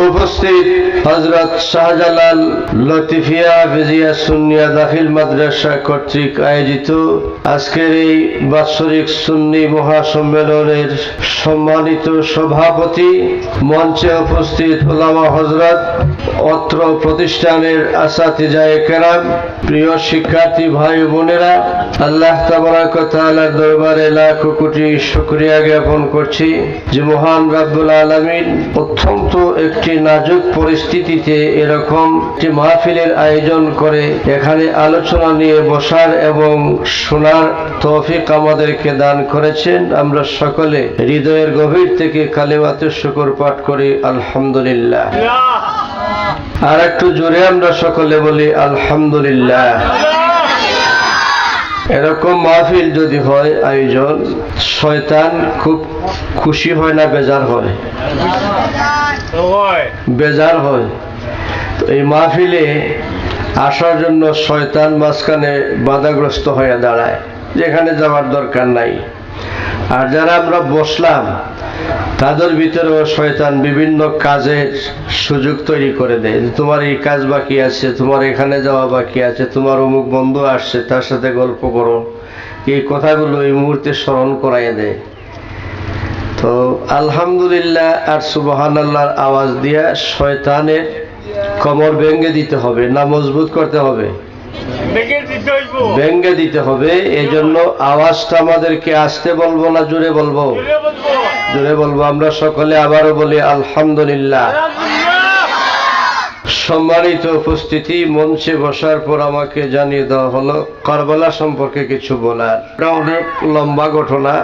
উপস্থিত হযরত শাহজালাল লতিফিয়া হাফিজিয়া সুন্নিয়া দাখিল মাদ্রাসা কর্তৃক আয়োজিত আজকের এই বাৎসরিক সুন্নি মহাসম্মেলনের সম্মানিত সভাপতি, মঞ্চে উপস্থিত উলামা হযরত, অত্র প্রতিষ্ঠানের আসাতিজায়ে কেরাম, প্রিয় শিক্ষার্থী ভাই বোনেরা, আল্লাহ তাবারাক ওয়া তাআলার দরবারে লাখ কোটি শুকরিয়া জ্ঞাপন করছি যে মহান রব্বুল আলামিন অত্যন্ত একটি নাজুক পরিস্থিতিতে এরকম একটি মাহফিলের আয়োজন করে এখানে আলোচনা নিয়ে বসার এবং শোনার তৌফিক আমাদেরকে দান করেছেন। আমরা সকলে হৃদয়ের গভীর থেকে কালিমাতে শুকর পাঠ করি আলহামদুলিল্লাহ। আর একটু জোরে আমরা সকলে বলি আলহামদুলিল্লাহ। এরকম মাহফিল যদি হয় আয়োজন, শয়তান খুব খুশি হয় না বেজার হয়? বেজার হয়। তো এই মাহফিলে আসার জন্য শয়তান মাঝখানে বাধাগ্রস্ত হয়ে দাঁড়ায়, যেখানে যাওয়ার দরকার নাই। আর যারা আমরা বসলাম তাদের ভিতরেও শয়তান বিভিন্ন কাজের সুযোগ তৈরি করে দেয়। তোমার এই কাজ বাকি আছে, তোমার এখানে যাওয়া বাকি আছে, তোমার অমুক বন্ধু আসছে তার সাথে গল্প করো, এই কথাগুলো এই মুহূর্তে স্মরণ করাইয়া দেয়। তো আলহামদুলিল্লাহ আর সুবহানাল্লাহর আওয়াজ দিয়া শয়তানের কোমর ভেঙে দিতে হবে না মজবুত করতে হবে? ভেঙে দিতে হবে। এই জন্য আওয়াজটা আমাদেরকে আসতে বলবো না জোরে বলবো? জোরে বলবো। আমরা সকলে আবারও বলি আলহামদুলিল্লাহ। সম্মানিত উপস্থিতি, মঞ্চে বসার পর আমাকে জানিয়ে দেওয়া হলো কারবালা সম্পর্কে কিছু বলার। এটা অনেক লম্বা ঘটনা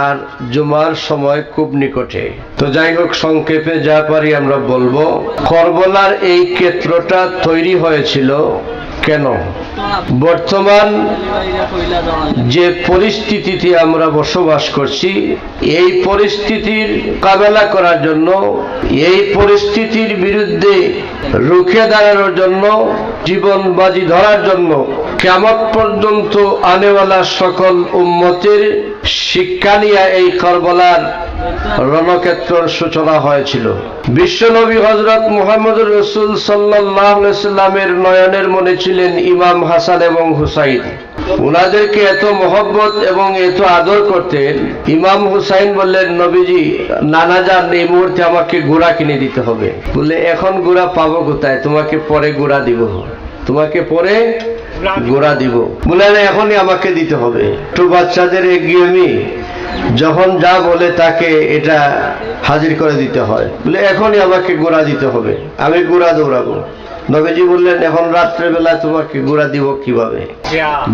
আর জুমার সময় খুব নিকটে। তো যাই হোক, সংক্ষেপে যা পারি আমরা বলবো। কারবালার এই ক্ষেত্রটা তৈরি হয়েছিল কেন? বর্তমান যে পরিস্থিতিতে আমরা বসবাস করছি, এই পরিস্থিতির মোকাবেলা করার জন্য, এই পরিস্থিতির বিরুদ্ধে রুখে দাঁড়ানোর জন্য, জীবন বাজি ধরার জন্য কিয়ামত পর্যন্ত আনেওয়ালা সকল উম্মতের শিক্ষা নিয়ে এই কারবালার রণক্ষেত্রের সূচনা হয়েছিল। বিশ্বনবী হযরত মুহাম্মদুর রাসূল সাল্লাল্লাহু আলাইহি সাল্লামের নয়নের মনে ছিলেন ইমাম হাসান এবং হুসাইন। উনাদেরকে এত মহব্বত এবং এত আদর করতেন। ইমাম হুসাইন বললেন, নবীজি নানা যান, এই মুহূর্তে আমাকে ঘোড়া কিনে দিতে হবে। বলে, এখন ঘোড়া পাবো কোথায়? তোমাকে পরে ঘোড়া দিব, তোমাকে পরে ঘোড়া দিব। বলে, এখনই আমাকে দিতে হবে। একটু বাচ্চাদের এগিয়েমি যখন যা বলে তাকে এটা হাজির করে দিতে হয়। বলে, এখনই আমাকে ঘোড়া দিতে হবে, আমি ঘোড়া দৌড়াবো। নবীজি বললেন, এখন রাত্রে বেলা তোমাকে ঘোড়া দিব কিভাবে?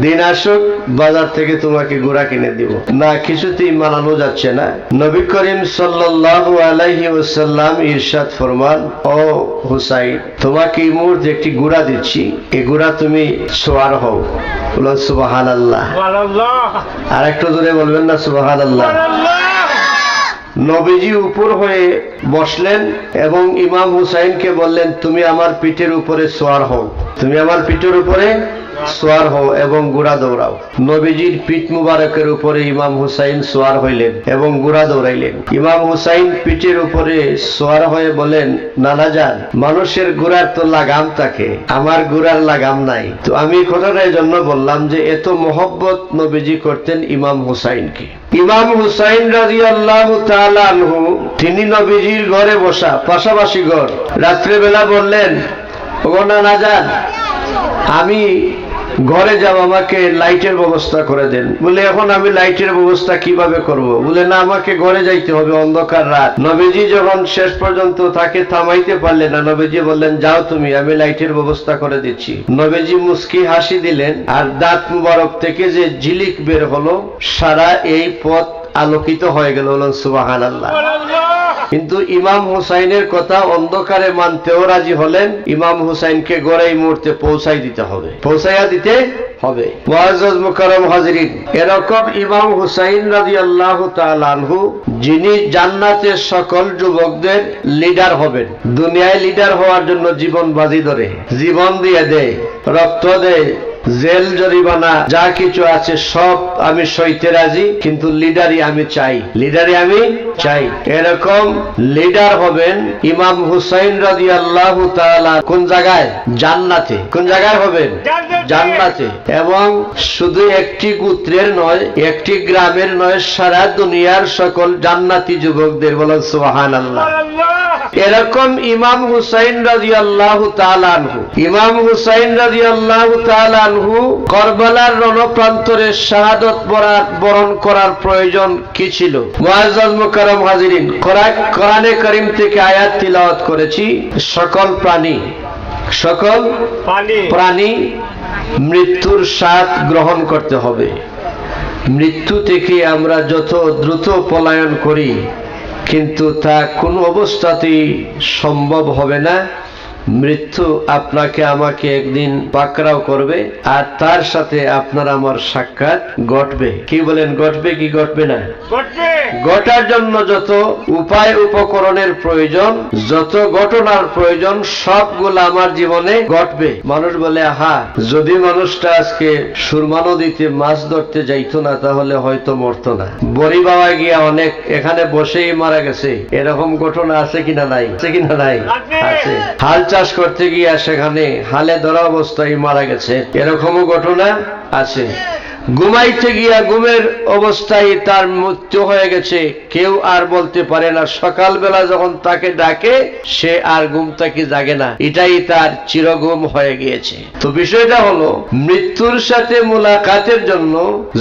দিন আসুক, বাজার থেকে তোমাকে ঘোড়া কিনে দিব। না, কিছুতেই মানানো যাচ্ছে না। নবী করিম সাল্লাল্লাহু আলাইহি ওয়াসাল্লাম ইরশাদ ফরমান, ও হুসাইন, তোমাকে এই মুহূর্তে একটি ঘোড়া দিচ্ছি, এই ঘোড়া তুমি সওয়ার হও। বলুন সুবহানাল্লাহ। আর একটু জোরে বলবেন না সুবহানাল্লাহ? নবীজি উপর হয়ে বসলেন এবং ইমাম হুসাইনকে বললেন, তুমি আমার পিঠের উপরে সওয়ার হও, তুমি আমার পিঠের উপরে সওয়ার হও এবং ঘোড়া দৌড়াও। নবীজির পিঠ মুবারকের উপরে ইমাম হুসাইন সওয়ার হইলেন এবং ঘোড়া দৌড়াইলেন। ইমাম হুসাইন পিঠের উপরে সওয়ার হয়ে বলেন, নানা যান, মানুষের ঘোড়ার তো লাগাম থাকে, আমার ঘোড়ার লাগাম নাই। তো আমি কথাটা এই জন্য বললাম যে এত মহব্বত নবীজি করতেন ইমাম হুসাইনকে। ইমাম হুসাইন রাদিয়াল্লাহু তাআলা আনহু, তিনি নবীজির ঘরে বসা, পাশাপাশি ঘর। রাত্রে বেলা বললেন, ও নানা যান, আমি ঘরে যাব, আমাকে লাইটের ব্যবস্থা করে দেন। বলে, এখন আমি লাইটের ব্যবস্থা কিভাবে করব? বলে, না, আমাকে ঘরে যাইতে হবে, অন্ধকার রাত। নবীজি যখন শেষ পর্যন্ত তাকে থামাইতে পারলেন না, নবীজি বললেন, যাও তুমি, আমি লাইটের ব্যবস্থা করে দিচ্ছি। নবীজি মুস্কি হাসি দিলেন, আর দাঁত মুবারক থেকে যে ঝিলিক বের হলো, সারা এই পথ আলোকিত হয়ে গেল। বলুন সুবহানাল্লাহ। কিন্তু ইমাম হুসাইনের কথা অন্ধকারে মানতেও রাজি হলেন। ইমাম হুসাইনকে ঘরে এই মুহূর্তে পৌঁছাই দিতে হবে, পৌঁছাইয়া দিতে হবে। মুআজ্জাজ মুকাররম হাজিরিন, এরকম ইমাম হুসাইন রাদিয়াল্লাহু তাআলা আনহু, যিনি জান্নাতের সকল যুবকদের লিডার হবেন। দুনিয়ায় লিডার হওয়ার জন্য জীবন বাজি ধরে, জীবন দিয়ে দেয়, রক্ত দেয়, জেল জরিমানা যা কিছু আছে সব আমি সইতে রাজি, কিন্তু লিডারই আমি চাই, লিডারই আমি চাই। এরকম লিডার হবেন ইমাম হুসাইন রাদিয়াল্লাহু তাআলা। কোন জায়গায়? জান্নাতে। কোন জায়গায় হবেন? জান্নাতে। এবং শুধু একটি গোত্রের নয়, একটি গ্রামের নয়, সারা দুনিয়ার সকল জান্নাতি যুবকদের বলেন সুবহানাল্লাহ। এরকম ইমাম হুসাইন রাদিয়াল্লাহু তাআলা আনহু, ইমাম হুসাইন রাদিয়াল্লাহু তাআলা আনহু কারবালার রণপ্রান্তরে শাহাদাত বরণ করার প্রয়োজন কি ছিল? মুআজ্জাজ মুকাররম হাজিরিন, কোরআনে কারীম থেকে আয়াত তিলাওয়াত করেছি, সকল প্রাণী মৃত্যুর স্বাদ গ্রহণ করতে হবে। মৃত্যু থেকে আমরা যত দ্রুত পলায়ন করি, কিন্তু তা কোনো অবস্থাতেই সম্ভব হবে না। মৃত্যু আপনাকে আমাকে একদিন পাকড়াও করবে, আর তার সাথে আপনার আমার সাক্ষাৎ ঘটবে। কি বলেন, ঘটবে কি ঘটবে না? ঘটার জন্য যত উপায় উপকরণের প্রয়োজন, যত ঘটনার প্রয়োজন, সবগুলো আমার জীবনে ঘটবে। মানুষ বলে, আহা, যদি মানুষটা আজকে সুরমা নদীতে মাছ ধরতে যাইতো না, তাহলে হয়তো মরতো না। বড়ি বাবা গিয়া অনেক এখানে বসেই মারা গেছে, এরকম ঘটনা আছে কিনা নাই? আছে কিনা নাই? আছে। হাল চাষ করতে গিয়া সেখানে হালে ধরা অবস্থায় মারা গেছে, এরকমও ঘটনা আছে। ঘুমাইতে গিয়া ঘুমের অবস্থায় তার মৃত্যু হয়ে গেছে, কেউ আর বলতে পারে না। সকালবেলা যখন তাকে ডাকে, সে আর ঘুম থেকে জাগে না, এটাই তার চিরঘুম হয়ে গিয়েছে। তো বিষয়টা হলো, মৃত্যুর সাথে মুলাকাতের জন্য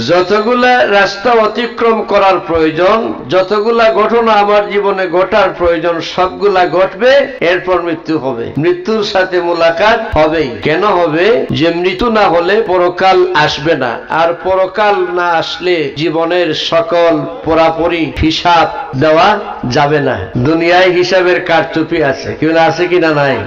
যতগুলা রাস্তা অতিক্রম করার প্রয়োজন, যতগুলা ঘটনা আমার জীবনে ঘটার প্রয়োজন, সবগুলা ঘটবে, এরপর মৃত্যু হবে। মৃত্যুর সাথে মুলাকাত হবেই। কেন হবে? যে মৃত্যু না হলে পরকাল আসবে না, আর পরকাল না আসলে জীবনের সকল পুরাপুরি হিসাব দেওয়া যাবে না। দুনিয়ায় হিসাবের কারচুপি আছে, কি আছে কিনা নাই?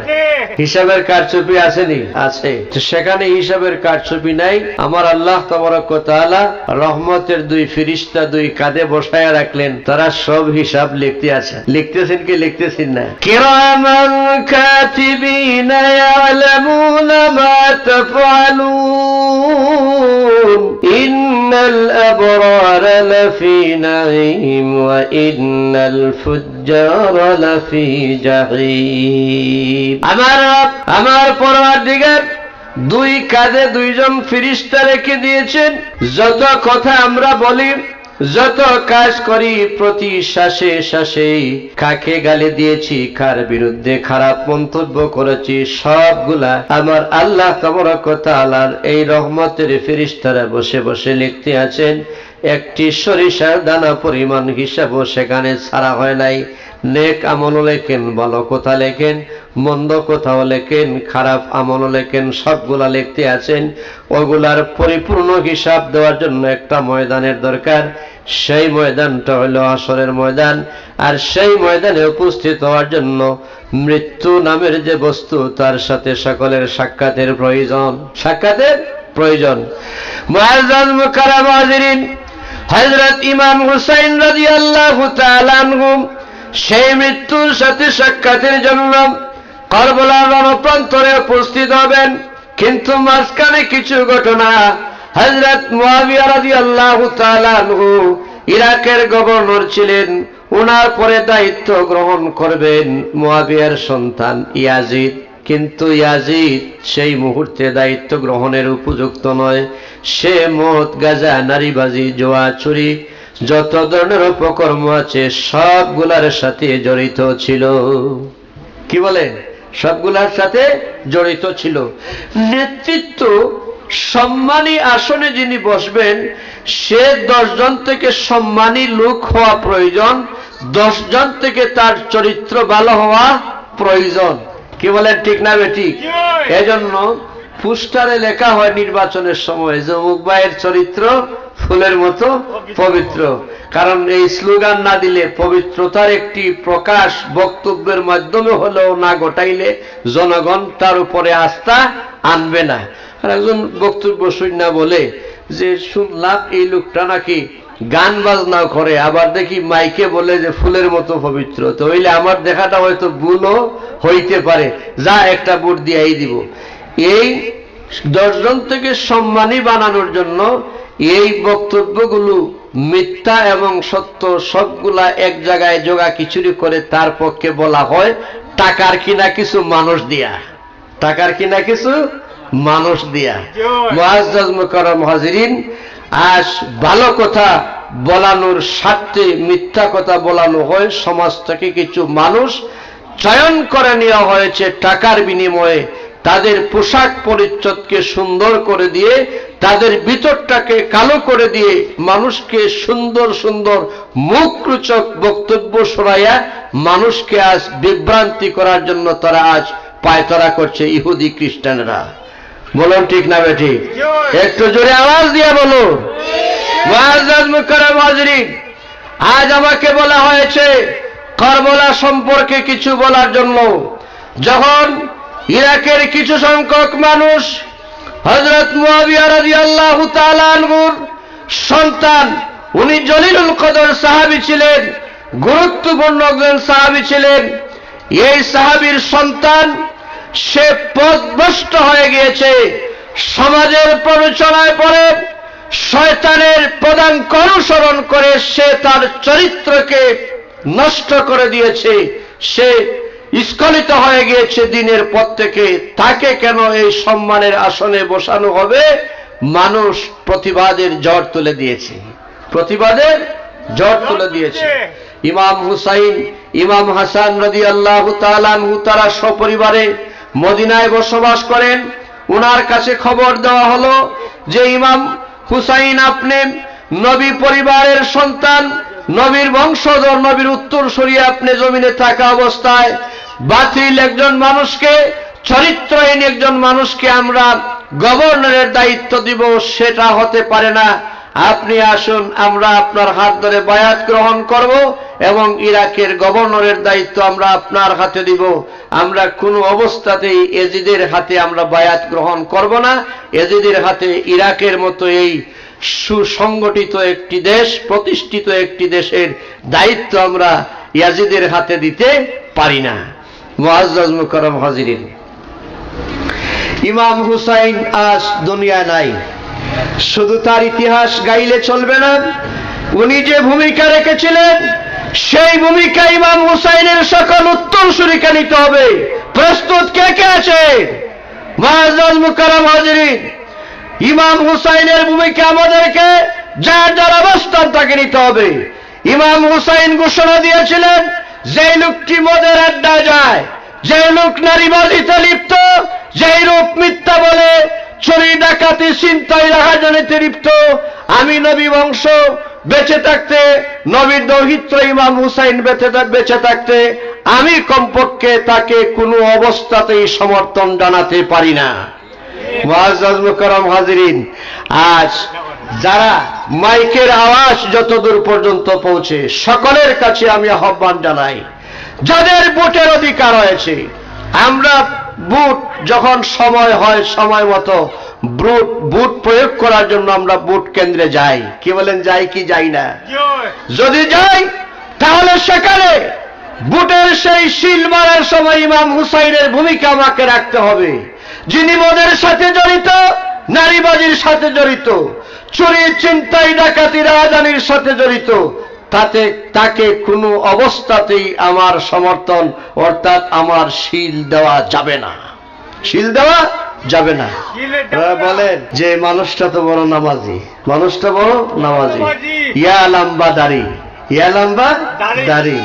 হিসাবের কারচুপি আসেনি? আছে। সেখানে হিসাবের কারচুপি নাই। আমার আল্লাহ তাবারক ওয়া তাআলা রহমতের দুই ফেরেশতা দুই কাঁধে বসায়া রাখলেন, তারা সব হিসাব লিখতে আছে। লিখতেছেন কি লিখতেছেন না? কিরামান কাতিবিনা ইয়ালামুনা মা তাফআলুন ইন্নাল আবরারা লাফি নাঈম ওয়া ইন্নাল ফুজ্জারা লাফি জাহিম। আমার পরওয়ারদিগার দুই কাঁধে দুইজন ফেরেশতা রেখে দিয়েছেন। যত কথা আমরা বলি, যত কাজ করি, প্রতি শ্বাসে শ্বাসে কাকে গালি দিয়েছি, কার বিরুদ্ধে খারাপ মন্তব্য করেছি, সবগুলা আমার আল্লাহ তাবারক ওয়া তাআলার এই রহমতের ফেরেশতারা বসে বসে লিখতে আছেন। একটি সরিষার দানা পরিমাণ হিসাবও সেখানে ছাড়া হয় নাই। নেক আমলও লেখেন, ভালো কথা লেখেন, মন্দ কথাও লেখেন, খারাপ আমলও লেখেন, সবগুলা লিখতে আছেন। ওগুলার পরিপূর্ণ হিসাব দেওয়ার জন্য একটা ময়দানের দরকার। সেই ময়দানটা হলো হাসরের ময়দান। আর সেই ময়দানে উপস্থিত হওয়ার জন্য মৃত্যু নামের যে বস্তু, তার সাথে সকলের সাক্ষাতের প্রয়োজন, সাক্ষাতের প্রয়োজন। মুআজ্জাজ মুকাররম হাজিরিন, হযরত ইমাম হুসাইন রাদিয়াল্লাহু তাআলা আনহু সেই মৃত্যুর সাথে সাক্ষাতের জন্য কারবালার রণপ্রান্তরে উপস্থিত হবেন। কিন্তু মাঝখানে কিছু ঘটনা। হযরত মুআবিয়া রাদিয়াল্লাহু তাআলা আনহু ইরাকের গভর্নর ছিলেন, ওনার পরে দায়িত্ব গ্রহণ করবেন মুআবিয়ার সন্তান ইয়াজিদ। কিন্তু ইয়াজিদ সেই মুহূর্তে দায়িত্ব গ্রহণের উপযুক্ত নয়। সে মদ, গাঁজা, নারীবাজি, জুয়া, চুরি, যত ধরনের অপকর্ম আছে সবগুলার সাথে জড়িত ছিল। কি বলেন? সবগুলার সাথে জড়িত ছিল। নেতৃত্ব সম্মানী আসনে যিনি বসবেন, সে 10 জন থেকে সম্মানী লোক হওয়া প্রয়োজন, 10 জন থেকে তার চরিত্র ভালো হওয়া প্রয়োজন। কি বলেন, ঠিক না বেঠিক? এজন্য পোস্টারে লেখা হয় নির্বাচনের সময় যে অমুক ভাইয়ের চরিত্র ফুলের মতো পবিত্র। কারণ এই স্লোগান না দিলে, পবিত্রতার একটি প্রকাশ বক্তব্যের মাধ্যমে হলেও না ঘটাইলে জনগণ তার উপরে আস্থা আনবে না। আর একজন বক্তব্য শুনে বলে যে শুনলাম এই লোকটা নাকি গান বাজনাও করে, আবার দেখি মাইকে বলে যে ফুলের মতো পবিত্র। তো হইলে আমার দেখাটা হয়তো ভুলও হইতে পারে, যা একটা ভোট দিয়েই দিব। এই 10 জন থেকে সম্মানী বানানোর জন্য এই বক্তব্যগুলো মিথ্যা এবং সত্য সবগুলা এক জায়গায় জোগা খিচুড়ি করে তার পক্ষে বলা হয় টাকার কিনা কিছু মানুষ দিয়া, টাকার কিনা কিছু মানুষ দিয়া। মুআজ্জাজ মুকাররম হাজিরিন, আজ ভালো কথা বলানোর স্বার্থে মিথ্যা কথা বলানো হয়। সমাজ থেকে কিছু মানুষ চয়ন করে নেওয়া হয়েছে টাকার বিনিময়ে, তাদের পোশাক পরিচ্ছদকে সুন্দর করে দিয়ে, তাদের ভিতরটাকে কালো করে দিয়ে মানুষকে সুন্দর সুন্দর মুখরোচক বক্তব্য শোনাইয়া মানুষকে আজ বিভ্রান্তি করার জন্য তারা আজ পায়তারা করছে ইহুদি খ্রিস্টানরা। বলুন ঠিক না বেঠিক? একটু জোরে আওয়াজ দিয়ে বলুন। মুআজ্জাজ মুকাররম হাজিরিন, আজ আমাকে বলা হয়েছে কারবালা সম্পর্কে কিছু বলার জন্য। যখন ইরাকের কিছু সংখ্যক মানুষ হযরত মুআবিয়া রাদিয়াল্লাহু তাআলা আনহুর সন্তান, উনি জলিলুল কদর সাহাবী ছিলেন, গুরুত্বপূর্ণ একজন সাহাবী ছিলেন, এই সাহাবীর সন্তান সে পথভ্রষ্ট হয়ে গিয়েছে, সমাজের প্ররোচনায় পড়ে শয়তানের পদাঙ্ক অনুসরণ করে সে তার চরিত্রকে নষ্ট করে দিয়েছে, সে স্খলিত হয়ে গিয়েছে দিনের পথ থেকে। তাকে কেন এই সম্মানের আসনে বসানো হবে? মানুষ প্রতিবাদের ঝড় তুলে দিয়েছে, প্রতিবাদের ঝড় তুলে দিয়েছে। ইমাম হুসাইন, ইমাম হাসান রাদিয়াল্লাহু তাআলা আনহু তারা সপরিবারে মদিনায় বসবাস করেন। ওনার কাছে খবর দেওয়া হলো যে ইমাম হুসাইন আপনি নবী পরিবারের সন্তান, নবীর বংশধর, নবীর উত্তরসূরি, আপনি জমিনে থাকা অবস্থায় বাতিল একজন মানুষকে, চরিত্রহীন একজন মানুষকে আমরা গভর্নরের দায়িত্ব দিব, সেটা হতে পারে না। আপনি আসুন, আমরা আপনার হাত ধরে বায়াত গ্রহণ করব এবং ইরাকের গভর্নরের দায়িত্ব আমরা আপনার হাতে দিব। আমরা কোনো অবস্থাতেই এজিদের হাতে আমরা বায়াত গ্রহণ করব না। এজিদের হাতে ইরাকের মতো এই সুসংগঠিত একটি দেশ, প্রতিষ্ঠিত একটি দেশের দায়িত্ব আমরা ইয়াজিদের হাতে দিতে পারি না। মুআজ্জাজ মুকাররম হাজিরিন, ইমাম হুসাইন আজ দুনিয়ায় নাই। শুধু তার ইতিহাস গাইলে চলবে না, উনি যে ভূমিকা রেখেছিলেন সেই ভূমিকা ইমাম হুসাইনের সকল উত্তরসূরিকে নিতে হবে। প্রস্তুত কে কে আছে? মুআজ্জাজ মুকাররম হাজিরিন, ইমাম হুসাইনের ভূমিকা আমাদেরকে যার যার অবস্থান তাকে নিতে হবে। ইমাম হুসাইন ঘোষণা দিয়েছিলেন, যে লোকটি মদের আড্ডা যায়, যে লোক নারীবাজিতে লিপ্ত, যেই লোক মিথ্যা বলে, চুরি ডাকাতি ছিনতাই রাহাজানিতে লিপ্ত, আমি নবী বংশ বেঁচে থাকতে, নবীর দৌহিত্র ইমাম হুসাইন বেঁচে থাকতে আমি কমপক্ষে তাকে কোনো অবস্থাতেই সমর্থন জানাতে পারি না। মুআজ্জাজ মুকাররম হাজিরিন, আজ যারা মাইকের আওয়াজ যতদূর পর্যন্ত পৌঁছে, সকলের কাছে আমি আহ্বান জানাই, যাদের ভোটের অধিকার রয়েছে, আমরা ভোট যখন সময় হয় সময় মতো ভোট প্রয়োগ করার জন্য আমরা ভোট কেন্দ্রে যাই। কি বলেন, যাই কি যাই না? যদি যাই তাহলে সেখানে ভোটের সেই শিল মারার সময় ইমাম হুসাইনের ভূমিকা আমাকে রাখতে হবে, যিনি মদের সাথে জড়িত, নারীবাজির সাথে জড়িত, চুরি ছিনতাই ডাকাতি রাহাজানির সাথে জড়িত, তাকে কোনো অবস্থাতেই আমার সমর্থন অর্থাৎ আমার শিল দেওয়া যাবে না, শিল দেওয়া যাবে না। বলেন যে মানুষটা তো বড় নামাজি, মানুষটা বড় নামাজি, ইয়া লম্বা দাড়ি, ইয়া লম্বা দাড়ি।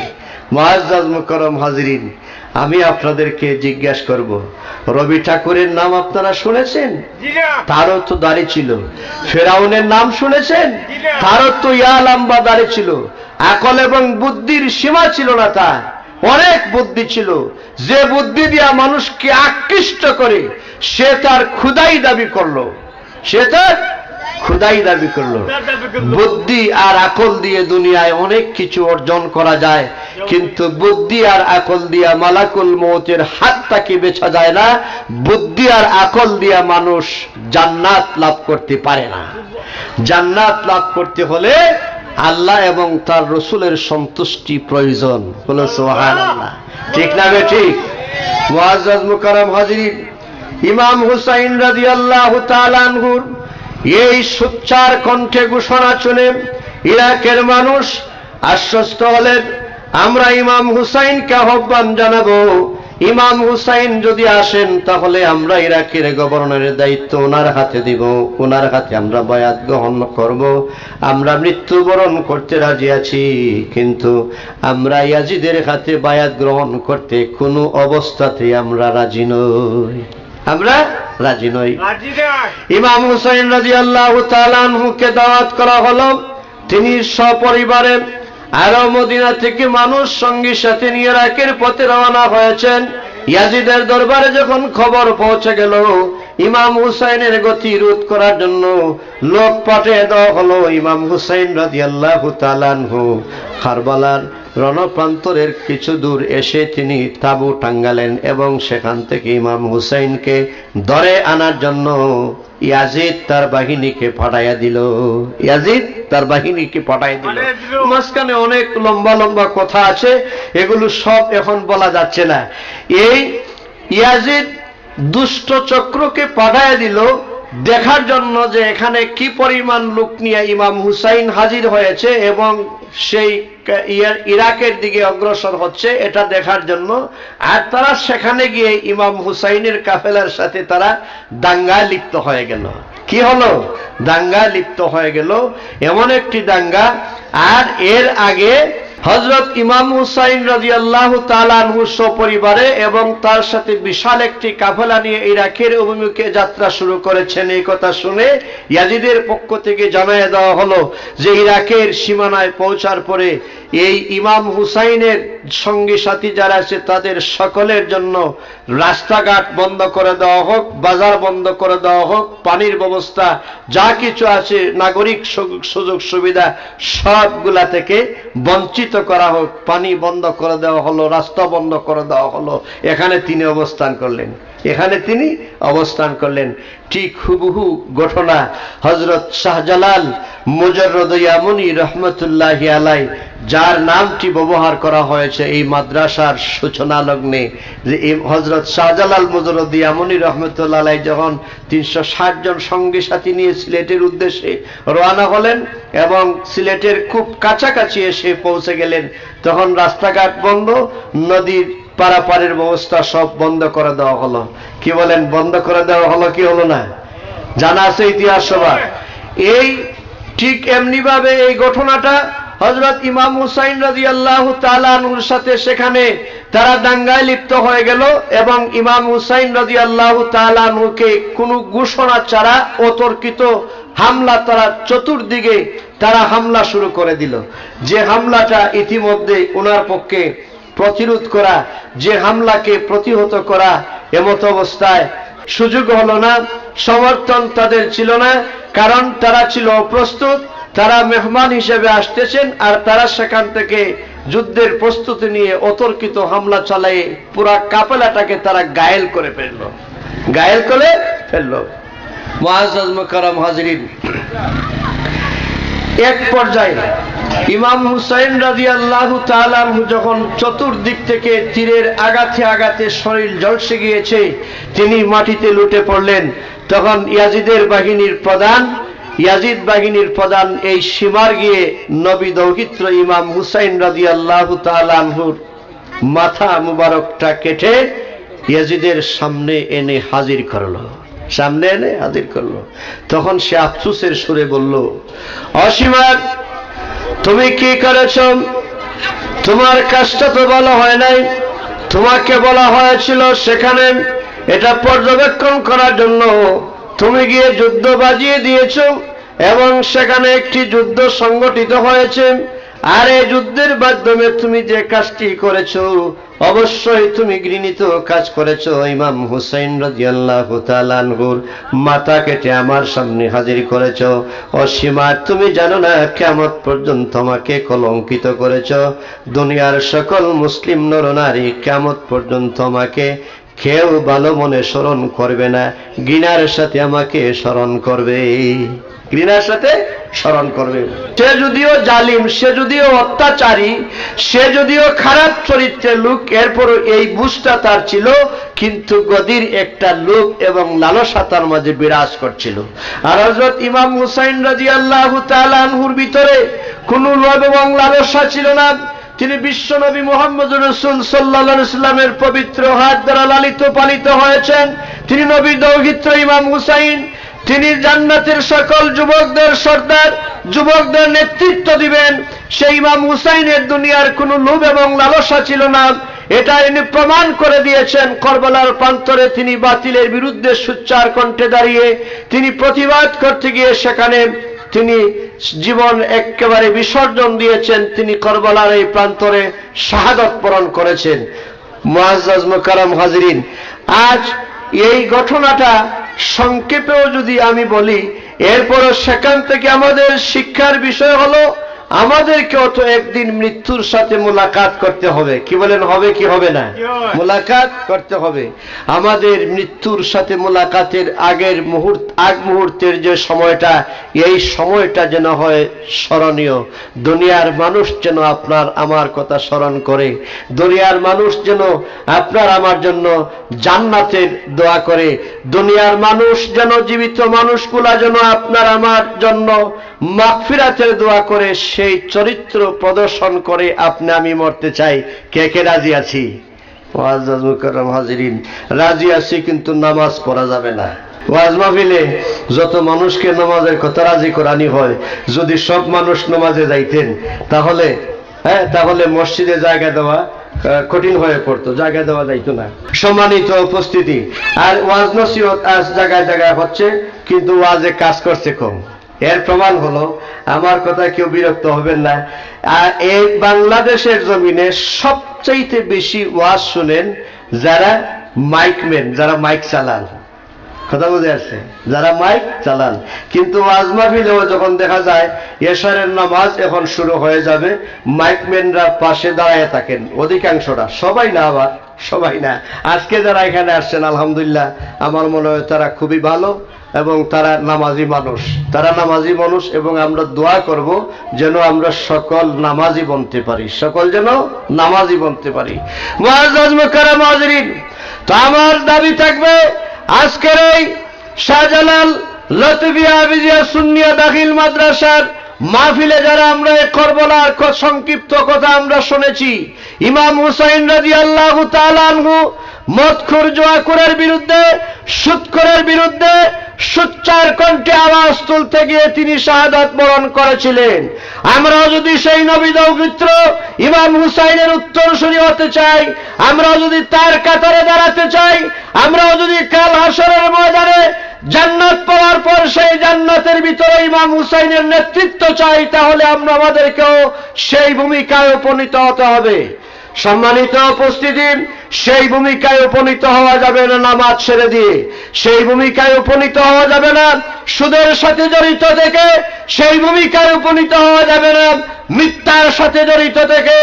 মুআজ্জাজ মুকাররম হাজিরিন, আমি আপনাদেরকে জিজ্ঞাসা করব, রবি ঠাকুরের নাম আপনারা শুনেছেন? তারও তো দাড়ি ছিল। ফেরাউনের নাম শুনেছেন? তারও তো ইয়া লম্বা দাড়ি ছিল। আকল এবং বুদ্ধির সীমা ছিল না, তার অনেক বুদ্ধি ছিল। যে বুদ্ধি দিয়া মানুষকে আকৃষ্ট করে সে তার খুদাই দাবি করলো, সে তার খুদাই দাবি করলো। বুদ্ধি আর আকল দিয়ে দুনিয়ায় অনেক কিছু অর্জন করা যায়, কিন্তু বুদ্ধি আর আকল দিয়া মালাকুল মউতের হাতটাকে বেচা যায় না। বুদ্ধি আর আকল দিয়া মানুষ জান্নাত লাভ করতে পারে না। জান্নাত লাভ করতে হলে আল্লাহ এবং তার রসুলের সন্তুষ্টি প্রয়োজন। বলো সুবহানাল্লাহ, ঠিক না বে ঠিক? মুআজ্জাজ মুকাররম হাজিরিন, ইমাম হুসাইন রাদিয়াল্লাহু তাআলা আনহুর এই সোচ্চার কণ্ঠে ঘোষণা শুনে ইরাকের মানুষ আশ্বস্ত হলেন, আমরা ইমাম হুসাইনকে আহ্বান জানাবো। ইমাম হুসাইন যদি আসেন তাহলে আমরা ইরাকের গভর্নরের দায়িত্ব ওনার হাতে দিব, ওনার হাতে আমরা বায়াত গ্রহণ করব। আমরা মৃত্যুবরণ করতে রাজি আছি, কিন্তু আমরা ইয়াজিদের হাতে বায়াত গ্রহণ করতে কোনো অবস্থাতে আমরা রাজি নই, আমরা রাজি নই। ইমাম হুসাইন রাদিয়াল্লাহু তাআলা আনহুকে দাওয়াত করা হলো। তিনি সপরিবারে আরো মদিনা থেকে মানুষ সঙ্গী সাথে নিয়ে ইরাকের পথে রওনা হয়েছেন। ইয়াজিদের দরবারে যখন খবর পৌঁছে গেল, ইমাম হুসাইনের গতি রোধ করার জন্য লোক পাঠিয়ে দেওয়া হলো। ইমাম হুসাইন রাদিয়াল্লাহু তাআলা আনহু কারবালার রণপ্রান্তরের কিছু দূর এসে তিনি তাঁবু টাঙ্গালেন এবং সেখান থেকে ইমাম হুসাইনকে ধরে আনার জন্য ইয়াজিদ তার বাহিনীকে পাঠাইয়া দিল। ইয়াজিদ তার বাহিনীকে পাঠাইয়া দিল। মাঝখানে অনেক লম্বা লম্বা কথা আছে, এগুলো সব এখন বলা যাচ্ছে না। এই ইয়াজিদ দুষ্ট চক্রকে পাঠাইয়া দিল দেখার জন্য যে এখানে কি পরিমাণ লোক নিয়ে ইমাম হুসাইন হাজির হয়েছে এবং সেই ইরাকের দিকে অগ্রসর হচ্ছে এটা দেখার জন্য। আর তারা সেখানে গিয়ে ইমাম হুসাইনের কাফেলার সাথে তারা দাঙ্গায় লিপ্ত হয়ে গেল। কি হলো? দাঙ্গায় লিপ্ত হয়ে গেল, এমন একটি দাঙ্গা। আর এর আগে হযরত ইমাম হুসাইন রাদিয়াল্লাহু তাআলা আনহু সপরিবারে এবং তার সাথে বিশাল একটি কাফেলা নিয়ে ইরাকের অভিমুখে যাত্রা শুরু করেছেন। এই কথা শুনে ইয়াজিদের পক্ষ থেকে জানিয়ে দেওয়া হলো যে ইরাকের সীমানায় পৌঁছার পরে এই ইমাম হুসাইনের সঙ্গী সাথী যারা আছে তাদের সকলের জন্য রাস্তাঘাট বন্ধ করে দেওয়া হোক, বাজার বন্ধ করে দেওয়া হোক, পানির ব্যবস্থা যা কিছু আছে নাগরিক সুযোগ সুবিধা সবগুলা থেকে বঞ্চিত করা হোক। পানি বন্ধ করে দেওয়া হলো, রাস্তা বন্ধ করে দেওয়া হলো। এখানে তিনি অবস্থান করলেন, এখানে তিনি অবস্থান করলেন। ঠিক হুবহু ঘটনা হযরত শাহজালাল মুজাররদ ইয়ামুনি রহমতুল্লাহি আলাই, যার নামটি ব্যবহার করা হয়েছে এই মাদ্রাসার সূচনা লগ্নে, যে হযরত শাহজালাল মুজাররদ ইয়ামুনি রহমতুল্লাহ আলাই যখন 360 জন সঙ্গী সাথী নিয়ে সিলেটের উদ্দেশ্যে রওনা হলেন এবং সিলেটের খুব কাছাকাছি এসে পৌঁছে গেলেন, তখন রাস্তাঘাট বন্ধ, নদীর পারাপারের ব্যবস্থা সব বন্ধ করে দেওয়া হলো। কি বলেন? বন্ধ করে দেওয়া হলো কি হলো না? জানা আছে ইতিহাস সবার। এই ঠিক এমনি ভাবে এই ঘটনাটা হযরত ইমাম হুসাইন রাদিয়াল্লাহু তাআলা আনহুর সাথে সেখানে তারা দাঙ্গায় লিপ্ত হয়ে গেল এবং ইমাম হুসাইন রাদিয়াল্লাহু তাআলা আনহুকে কোনো ঘোষণা ছাড়া অতর্কিত হামলা তারা চতুর্দিকে তারা হামলা শুরু করে দিল। যে হামলাটা ইতিমধ্যে ওনার পক্ষে প্রতিরোধ করা, যে হামলাকে প্রতিহত করা এমত অবস্থায় সুযোগ হলো না, সমর্থন তাদের ছিল না, কারণ তারা ছিল অপ্রস্তুত। তারা মেহমান হিসেবে আসতেছেন আর তারা সেখান থেকে যুদ্ধের প্রস্তুতি নিয়ে অতর্কিত হামলা চালিয়ে পুরা কাফেলাটাকে তারা ঘায়েল করে ফেলল, ঘায়েল করে ফেলল। মুআজ্জাজ মুকাররম হাজিরিন, এক পর্যায়ে ইমাম হুসাইন রাদিয়াল্লাহু তাআলা আনহু যখন চতুর্দিক থেকে তীরের আঘাতে আঘাতে শরীর ঝলসে গিয়েছে, তিনি মাটিতে লুটে পড়লেন। তখন ইয়াজিদের বাহিনীর প্রধান এই সীমার গিয়ে নবী দৌহিত্র ইমাম হুসাইন রাদিয়াল্লাহু তাআলা আনহুর মাথা মুবারকটা কেটে ইয়াজিদের সামনে এনে হাজির করলো, সামনে এনে হাজির করলো। তখন সে আফসোসের সুরে বলল, অসীমার, তুমি কি করেছ? তোমার কাজটা তো বলা হয় নাই। তোমাকে বলা হয়েছিল সেখানে এটা পর্যবেক্ষণ করার জন্য, তুমি গিয়ে যুদ্ধ বাজিয়ে দিয়েছ এবং সেখানে একটি যুদ্ধ সংগঠিত হয়েছে। আর এই যুদ্ধের মাধ্যমে তুমি যে কাজটি করেছ অবশ্যই তুমি ঘৃণিত কাজ করেছ। ইমাম হুসাইন রাদিয়াল্লাহু তাআলা আনহুর মাথা কেটে আমার সামনে হাজির করেছ। অসীমা, তুমি জানো না কিয়ামত পর্যন্ত আমাকে কলঙ্কিত করেছ। দুনিয়ার সকল মুসলিম নরনারী কিয়ামত পর্যন্ত আমাকে কেউ ভালো মনে স্মরণ করবে না, ঘৃণার সাথে আমাকে স্মরণ করবে। ঘৃণার সাথে স্মরণ করবে। সে যদিও জালিম, সে যদিও অত্যাচারী, সে যদিও খারাপ চরিত্রের লোক, এরপরও এই বুঝটা তার ছিল, কিন্তু গদির একটা লোভ এবং লালসা তার মাঝে বিরাজ করছিল। আর হযরত ইমাম হুসাইন রাদিয়াল্লাহু তাআলা আনহুর ভিতরে কোনো লোভ এবং লালসা ছিল না। তিনি বিশ্বনবী মুহাম্মদুর রাসূল সাল্লাল্লাহু আলাইহি ওয়াসাল্লামের পবিত্র হাত দ্বারা লালিত পালিত হয়েছেন। তিনি নবীর দৌহিত্র ইমাম হুসাইন, তিনি জান্নাতের সকল যুবকদের সর্দার, যুবকদের নেতৃত্ব দিবেন। সেই ইমাম হুসাইনের দুনিয়ার কোনো লোভ এবং লালসা ছিল না, এটা ইনি প্রমাণ করে দিয়েছেন। কারবালার প্রান্তরে তিনি বাতিলের বিরুদ্ধে সোচ্চার কণ্ঠে দাঁড়িয়ে তিনি প্রতিবাদ করতে গিয়ে সেখানে তিনি জীবন একেবারে বিসর্জন দিয়েছেন। তিনি কারবালার এই প্রান্তরে শাহাদাত বরণ করেছেন। মুআজ্জাজ মুকাররম হাজিরিন, আজ এই ঘটনাটা সংক্ষেপেও যদি আমি বলি, এরপরও সেখান থেকে আমাদের শিক্ষার বিষয় হলো আমাদেরকেও তো একদিন মৃত্যুর সাথে মোলাকাত করতে হবে। কি বলেন, হবে কি হবে না? মোলাকাত করতে হবে। আমাদের মৃত্যুর সাথে মোলাকাতের আগ মুহূর্তের যে সময়টা, এই সময়টা যেন হয় স্মরণীয়। দুনিয়ার মানুষ যেন আপনার আমার কথা স্মরণ করে, দুনিয়ার মানুষ যেন আপনার আমার জন্য জান্নাতের দোয়া করে, দুনিয়ার মানুষ যেন, জীবিত মানুষগুলা যেন আপনার আমার জন্য মাগফিরাতের দোয়া করে, সেই চরিত্র প্রদর্শন করে আপনি আমি মরতে চাই। কে কে রাজি আছি? মুআজ্জাজ মুকাররম হাজিরিন, রাজি আছি, কিন্তু নামাজ পড়া যাবে না। ওয়াজ মাহফিলে যত মানুষকে নামাজের কথা রাজি করানি হয়, যদি সব মানুষ নামাজে যাইতেন তাহলে মসজিদে জায়গা দেওয়া কঠিন হয়ে পড়তো, জায়গা দেওয়া যাইতো না। সম্মানিত উপস্থিতি, আর ওয়াজ নসিহত আজ জায়গায় জায়গায় হচ্ছে, কিন্তু ওয়াজে কাজ করছে কম। এর প্রমাণ হলো, আমার কথা কেউ বিরক্ত হবেন না, এই বাংলাদেশের জমিনে সবচাইতে বেশি ওয়াজ শুনেন যারা মাইকম্যান, যারা মাইক চালান। কথা বুঝে আসছে? যারা মাইক চালান। কিন্তু ওয়াজ মাহফিলেও যখন দেখা যায় এশারের নামাজ এখন শুরু হয়ে যাবে, মাইকম্যানরা পাশে দাঁড়ায় থাকেন অধিকাংশরা, সবাই না, আবার সবাই না। আজকে যারা এখানে আসছেন আলহামদুলিল্লাহ, আমার মনে হয় তারা খুবই ভালো এবং তারা নামাজি মানুষ, এবং আমরা দোয়া করব যেন আমরা সকল নামাজি বনতে পারি, সকল যেন নামাজি বনতে পারি। মুআজ্জাজ মুকাররম হাজিরিন, তো আমার দাবি থাকবে, আজকের এই শাহজালাল লতিফিয়া হাফিজিয়া সুন্নিয়া দাখিল মাদ্রাসার মাহফিলে যারা আমরা এই কারবালার সংক্ষিপ্ত কথা আমরা শুনেছি, ইমাম হুসাইন রাদিয়াল্লাহু তাআলা আনহু মদখোর জুয়াখোরের বিরুদ্ধে, সুদখোরের বিরুদ্ধে সোচ্চার কণ্ঠে আওয়াজ তুলতে গিয়ে তিনি শাহাদাত বরণ করেছিলেন। আমরাও যদি সেই নবী দৌহিত্র ইমাম হুসাইনের উত্তরসূরি হতে চাই, আমরাও যদি তার কাতারে দাঁড়াতে চাই, আমরাও যদি কাল হাশরের ময়দানে জান্নাত পাওয়ার পর সেই জান্নাতের ভিতরে ইমাম হুসাইনের নেতৃত্ব চাই, তাহলে আমাদেরকেও সেই ভূমিকায় উপনীত হতে হবে। সম্মানিত উপস্থিতি, সেই ভূমিকায় উপনীত হওয়া যাবে না নামাজ ছেড়ে দিয়ে, সেই ভূমিকায় উপনীত হওয়া যাবে না সুদের সাথে জড়িত থেকে, সেই ভূমিকায় উপনীত হওয়া যাবে না মিথ্যার সাথে জড়িত থেকে,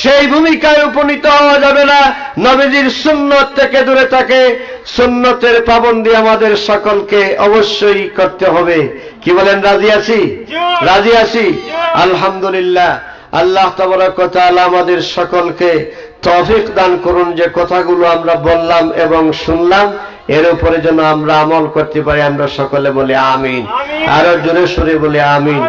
সেই ভূমিকায় উপনীত হওয়া যাবে না নবীজির সুন্নত থেকে দূরে থাকে। সুন্নতের পাবন্দি আমাদের সকলকে অবশ্যই করতে হবে। কি বলেন, রাজি আছি? রাজি আছি, আলহামদুলিল্লাহ। আল্লাহ তাবারক ওয়া তাআলা আমাদের সকলকে তৌফিক দান করুন যে কথাগুলো আমরা বললাম এবং শুনলাম এর উপরে যেন আমরা আমল করতে পারি। আমরা সকলে বলি আমিন, আরো জোরে সরে বলি আমিন।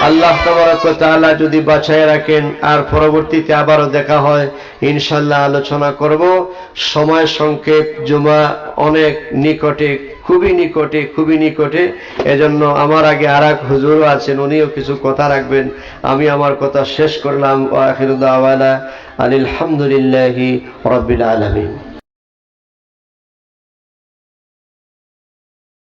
আল্লাহ তাবারক ওয়া তাআলা যদি বাঁচায় রাখেন আর পরবর্তীতে আবারও দেখা হয় ইনশাআল্লাহ আলোচনা করব। সময় সংক্ষেপ, জুমা অনেক নিকটে, খুবই নিকটে। এজন্য আমার আগে আরেক হুজুরও আছেন, উনিও কিছু কথা রাখবেন। আমি আমার কথা শেষ করলাম। ওয়া আখিরু দাওয়ানা আলহামদুলিল্লাহি রাব্বিল আলামিন।